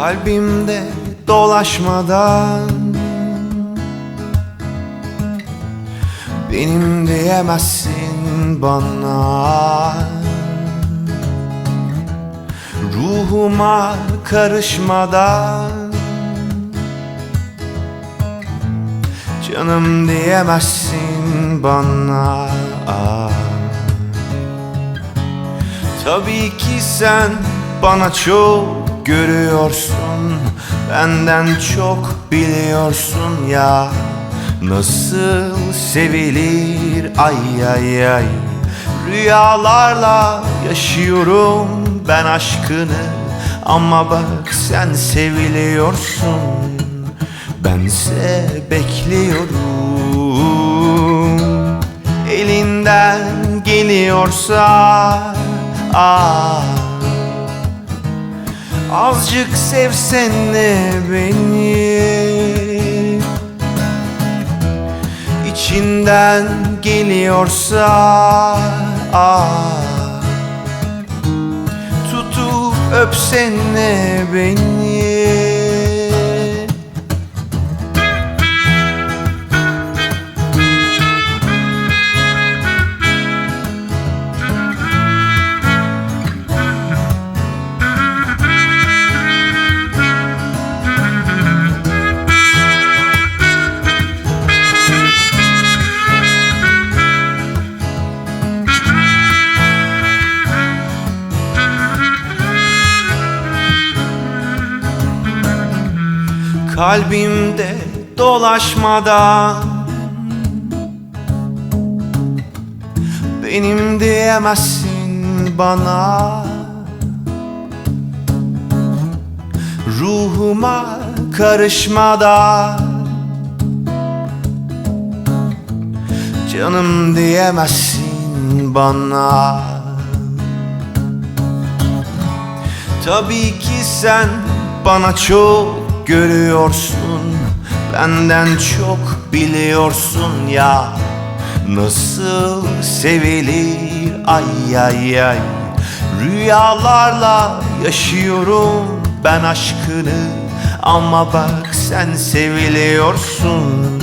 Kalbimde dolaşmadan benim diyemezsin bana. Ruhuma karışmadan canım diyemezsin bana. Tabii ki sen bana çok görüyorsun, benden çok biliyorsun ya. Nasıl sevilir ay ay ay. Rüyalarla yaşıyorum ben aşkını, ama bak sen seviliyorsun, bense bekliyorum. Elinden geliyorsa azıcık sevsene beni. İçinden geliyorsa tutup öpsene beni. Kalbimde dolaşmadan benim diyemezsin bana. Ruhuma karışmadan canım diyemezsin bana. Tabii ki sen bana çok görüyorsun, benden çok biliyorsun ya. Nasıl sevilir ay ay ay. Rüyalarla yaşıyorum ben aşkını, ama bak sen seviliyorsun,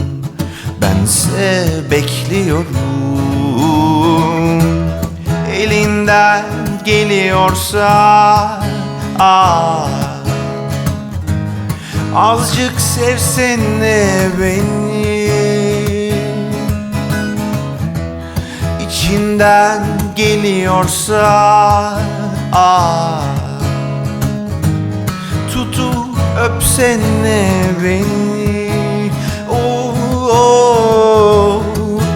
bense bekliyorum. Elinden geliyorsa azıcık sevsene beni. İçinden geliyorsa tutup öpsene beni.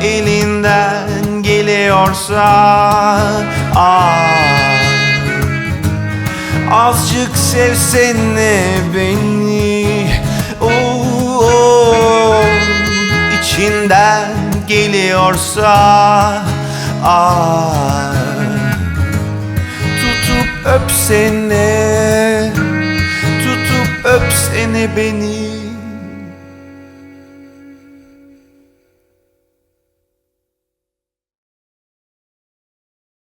Elinden geliyorsa azıcık sevsene beni. İçinden geliyorsa tutup öpsene, tutup öpsene beni.